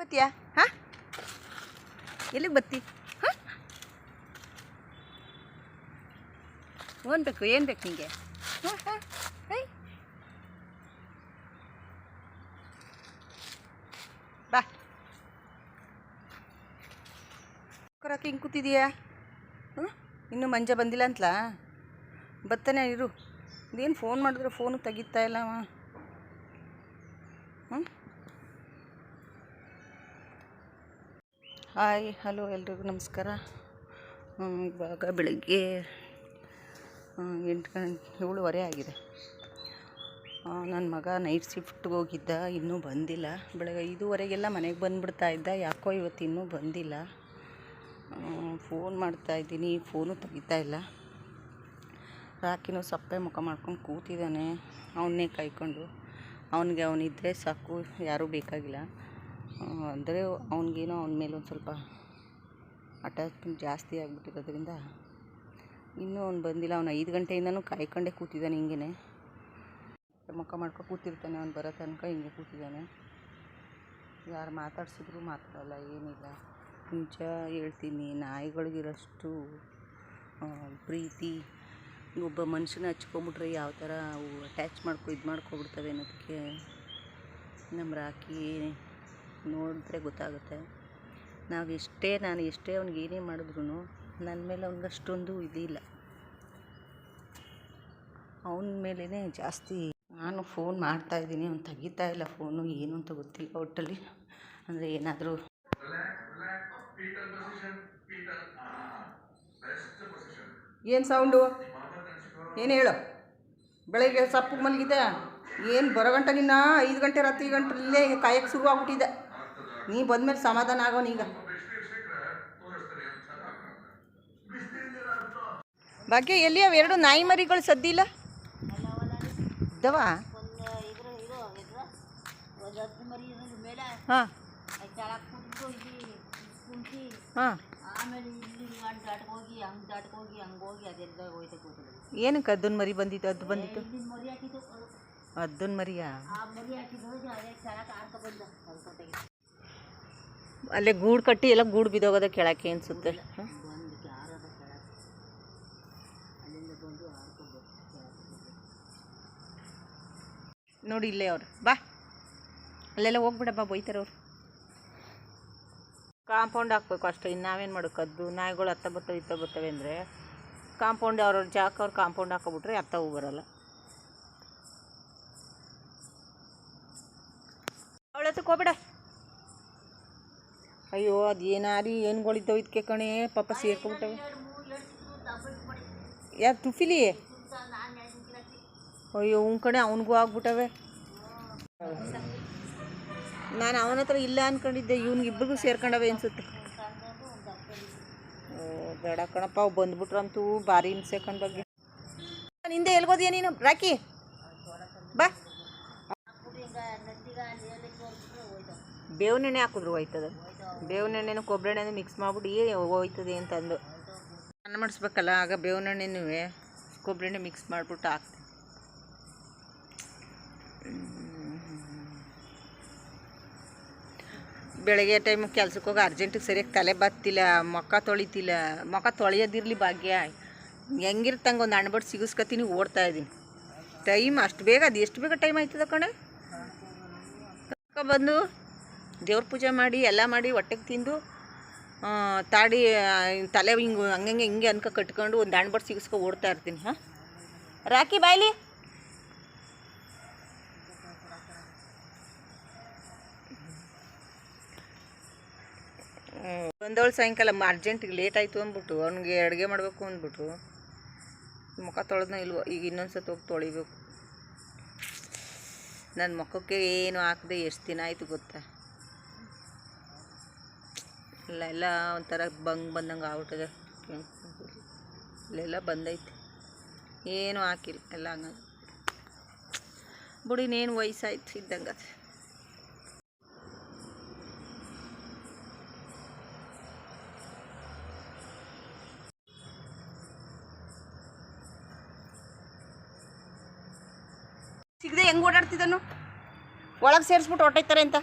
ಬತ್ತೀಯಾ? ಹಾಂ, ಎಲ್ಲಿಗೆ ಬತ್ತಿ? ಹಾಂ, ಏನು ಬೇಕು ನಿಮಗೆ? ಹಾಂ ಹಾಂ, ಐ ಬಾ. ಕೊರಕ್ಕೆ ಹಿಂಗೆ ಕೂತಿದೀಯಾ? ಹ್ಞೂ, ಇನ್ನೂ ಮಂಜ ಬಂದಿಲ್ಲ ಅಂತಲಾ? ಬರ್ತಾನೆ ಇರು. ಇದೇನು ಫೋನ್ ಮಾಡಿದ್ರೆ ಫೋನು ತೆಗಿತಾ ಇಲ್ಲವ. ಹ್ಞೂ, ಹಾಯ್ ಹಲೋ ಎಲ್ರಿಗೂ ನಮಸ್ಕಾರ. ಇವಾಗ ಬೆಳಗ್ಗೆ 7:30 ಆಗಿದೆ. ನನ್ನ ಮಗ ನೈಟ್ ಶಿಫ್ಟ್ಗೆ ಹೋಗಿದ್ದ, ಇನ್ನೂ ಬಂದಿಲ್ಲ. ಬೆಳಗ್ಗೆ 5:30 ಮನೆಗೆ ಬಂದುಬಿಡ್ತಾ ಇದ್ದ. ಯಾಕೋ ಇವತ್ತು ಇನ್ನೂ ಬಂದಿಲ್ಲ. ಫೋನ್ ಮಾಡ್ತಾಯಿದ್ದೀನಿ, ಫೋನು ತೆಗಿತಾ ಇಲ್ಲ. ರಾಕಿನೂ ಸಪ್ಪೆ ಮುಖ ಮಾಡ್ಕೊಂಡು ಕೂತಿದ್ದಾನೆ, ಅವನ್ನೇ ಕಾಯ್ಕೊಂಡು. ಅವನಿದ್ದರೆ ಸಾಕು, ಯಾರೂ ಬೇಕಾಗಿಲ್ಲ. ಅಂದರೆ ಅವನಿಗೇನೋ ಅವನ ಮೇಲೆ ಒಂದು ಸ್ವಲ್ಪ ಅಟ್ಯಾಚ್ಮೆಂಟ್ ಜಾಸ್ತಿ ಆಗಿಬಿಟ್ಟಿರೋದ್ರಿಂದ ಇನ್ನೂ ಅವ್ನು ಬಂದಿಲ್ಲ. ಅವನು 5 ಗಂಟೆಯಿಂದನೂ ಕಾಯ್ಕೊಂಡೇ ಕೂತಿದ್ದಾನೆ. ಹಿಂಗೇ ಮುಖ ಮಾಡ್ಕೊಂಡು ಕೂತಿರ್ತಾನೆ. ಅವ್ನು ಬರೋ ತನಕ ಹಿಂಗೆ ಕೂತಿದ್ದಾನೆ. ಯಾರು ಮಾತಾಡ್ಸಿದ್ರು ಮಾತಾಡಲ್ಲ, ಏನಿಲ್ಲ. ನಿಜ ಹೇಳ್ತೀನಿ, ನಾಯಿಗಳಿಗಿರೋಷ್ಟು ಪ್ರೀತಿ ಒಬ್ಬ ಮನುಷ್ಯನ ಹಚ್ಕೊಂಬಿಟ್ರೆ ಯಾವ ಥರ ಅವು ಅಟ್ಯಾಚ್ ಮಾಡ್ಕೊಬಿಡ್ತವೆ ಅನ್ನೋದಕ್ಕೆ ನಮ್ಮ ರಾಕಿ ನೋಡಿದ್ರೆ ಗೊತ್ತಾಗುತ್ತೆ. ನಾನು ಎಷ್ಟೇ ಅವ್ನಿಗೆ ಏನೇ ಮಾಡಿದ್ರು ನನ್ನ ಮೇಲೆ ಅವ್ನಿಗೆ ಅಷ್ಟೊಂದು ಇದಿಲ್ಲ. ಅವನ ಮೇಲೇ ಜಾಸ್ತಿ. ನಾನು ಫೋನ್ ಮಾಡ್ತಾಯಿದ್ದೀನಿ, ಅವ್ನು ತೆಗಿತಾ ಇಲ್ಲ ಫೋನು. ಏನು ಅಂತ ಗೊತ್ತಿಲ್ಲ. ಒಟ್ಟಲ್ಲಿ ಅಂದರೆ ಏನಾದರೂ ಏನು ಸೌಂಡು, ಏನು ಹೇಳು? ಬೆಳಗ್ಗೆ ಸಪ್ಪಗೆ ಮಲಗಿದೆ. ಏನು ಬರೋ ಗಂಟೆ ನಿನ್ನ 5 ಗಂಟೆ ರಾತ್ರಿ ಗಂಟೆಲ್ಲೇ ಕಾಯಕ್ಕೆ ಶುರು ಆಗ್ಬಿಟ್ಟಿದೆ. ನೀ ಬಂದಮೇಲೆ ಸಮಾಧಾನ ಆಗೋನೀಗ. ಭಾಗ್ಯ ಎಲ್ಲಿ ಅವು 2 ನಾಯಿ ಮರಿಗಳು ಸದ್ದಿಲ್ಲ ಇದ್ದವ? ಹಾಂ ಹಾಂ, ಏನಕ್ಕೆ ಅದ್ದೊಂದು ಮರಿ ಬಂದಿತ್ತು? ಅದು ಬಂದಿತ್ತು ಅದ್ದೊಂದು ಮರಿಯಾ? ಅಲ್ಲೇ ಗೂಡು ಕಟ್ಟಿ ಎಲ್ಲ ಗೂಡು ಬಿದ್ದೋಗೋದ ಕೆಳಕ್ಕೆ ಅನಿಸುತ್ತೆ. ನೋಡಿ ಇಲ್ಲೇ ಅವ್ರು. ಬಾ, ಅಲ್ಲೆಲ್ಲ ಹೋಗ್ಬಿಡಬ್ಬಾ, ಬೈತಾರೆ ಅವ್ರು. ಕಾಂಪೌಂಡ್ ಹಾಕ್ಬೇಕು ಅಷ್ಟೇ. ಇನ್ನು ನಾವೇನು ಮಾಡೋಕ್ಕದ್ದು? ನಾಯಿಗಳು ಅತ್ತ ಬರ್ತವೆ ಅಂದರೆ ಕಾಂಪೌಂಡ್ ಅವ್ರ ಜಾಕ ಅವ್ರು ಕಾಂಪೌಂಡ್ ಹಾಕೋಬಿಟ್ರೆ ಅತ್ತವು ಬರೋಲ್ಲ. ಅವಳ ಹತ್ರಕ್ಕೆ ಹೋಗ್ಬೇಡ. ಅಯ್ಯೋ, ಅದು ಏನಾರಿ ಏನುಗಳಿದ್ದವು ಇದಕ್ಕೆ ಕಣೆ, ಪಾಪ ಸೇರ್ಕೊಬಿಟ್ಟವೆ. ಯಾರು ತುಫಿಲಿ? ಅಯ್ಯೋ ಕಣೆ, ಅವನಿಗೂ ಆಗ್ಬಿಟ್ಟವೆ. ನಾನು ಅವನ ಹತ್ರ ಇಲ್ಲ ಅಂದ್ಕೊಂಡಿದ್ದೆ, ಇವ್ನಿಗಿಬ್ಬರಿಗೂ ಸೇರ್ಕೊಂಡವೆ ಅನಿಸುತ್ತೆ. ಓ ಬೇಡ ಕಣಪ್ಪ, ಅವು ಬಂದ್ಬಿಟ್ರಂತೂ ಭಾರಿ ಹಿಂಸೆ ಕಣ್. ಬಗ್ಗೆ ನಿಂದೆ ಎಲ್ಗೋದಿಯ ನೀನು? ರಾಕಿ ಬಾ. ಬೇವಿನೆಣ್ಣೆ ಹಾಕಿದ್ರು ಹೋಯ್ತದೆ. ಬೇವಿನೆಣ್ಣೆನೂ ಕೊಬ್ಬರಿ ಎಣ್ಣೆನೂ ಮಿಕ್ಸ್ ಮಾಡಿಬಿಟ್ಟು ಹೋಯ್ತದೆ ಅಂತಂದು ಅನ್ನ ಮಾಡಿಸ್ಬೇಕಲ್ಲ. ಆಗ ಬೇವಿನೆಣ್ಣೆನೂ ಕೊಬ್ಬರಿ ಎಣ್ಣೆ ಮಿಕ್ಸ್ ಮಾಡಿಬಿಟ್ಟು ಹಾಕ್ತೀನಿ. ಬೆಳಗ್ಗೆ ಟೈಮ್ ಕೆಲ್ಸಕ್ಕೆ ಹೋಗಿ ಅರ್ಜೆಂಟಿಗೆ ಸರಿಯಾಗಿ ತಲೆ ಬತ್ತಿಲ್ಲ, ಮುಖ ತೊಳಿತಿಲ್ಲ. ಮುಖ ತೊಳೆಯೋದಿರಲಿ ಭಾಗ್ಯ, ಹೆಂಗಿರ್ತಂಗೆ ಒಂದು ಅಣ್ಬಟ್ಟು ಸಿಗಿಸ್ಕೊತೀನಿ, ಓಡ್ತಾಯಿದ್ದೀನಿ. ಟೈಮ್ ಅಷ್ಟು ಬೇಗ, ಅದು ಎಷ್ಟು ಬೇಗ ಟೈಮ್ ಆಯ್ತದ ಕಣೆ. ಬಂದು ದೇವ್ರ ಪೂಜೆ ಮಾಡಿ ಎಲ್ಲ ಮಾಡಿ ಹೊಟ್ಟೆಗೆ ತಿಂದು ತಾಡಿ ತಲೆ ಹಿಂಗೆ ಅನ್ಕ ಕಟ್ಕೊಂಡು ಒಂದು ಅಣ್ಬಟ್ಟು ಸಿಗಿಸ್ಕೊ ಓಡ್ತಾ ಇರ್ತೀನಿ. ಹಾಂ ರಾಕಿ ಬಾಯ್ಲಿ. ಬಂದವಳು ಸಾಯಂಕಾಲ ಅರ್ಜೆಂಟಿಗೆ ಲೇಟ್ ಆಯಿತು ಅಂದ್ಬಿಟ್ಟು ಅವ್ನಿಗೆ ಅಡುಗೆ ಮಾಡಬೇಕು ಅಂದ್ಬಿಟ್ಟು ಮುಖ ತೊಳೆದ್ನೋ ಇಲ್ವೋ, ಈಗ ಇನ್ನೊಂದು ಸತಿ ಹೋಗಿ ತೊಳಿಬೇಕು. ನನ್ನ ಮುಖಕ್ಕೆ ಏನು ಹಾಕದೆ ಎಷ್ಟು ದಿನ ಆಯಿತು ಗೊತ್ತಾ? ಎಲ್ಲ ಒಂಥರ ಬಂದಂಗೆ ಆಗ್ಬಿಟ್ಟಿದೆ. ಇಲ್ಲೆಲ್ಲ ಬಂದೈತೆ, ಏನೂ ಹಾಕಿಲ್ಲ, ಎಲ್ಲ ಹಂಗ ಬಿಡಿ. ಇನ್ನೇನು ವಯಸ್ಸಾಯ್ತು ಇದ್ದಂಗೆ. ಸಿಗದೆ ಹೆಂಗೆ ಓಡಾಡ್ತಿದ್ದನು? ಒಳಗೆ ಸೇರಿಸ್ಬಿಟ್ಟು ಹೊಟ್ಟೈತಾರೆ ಅಂತ.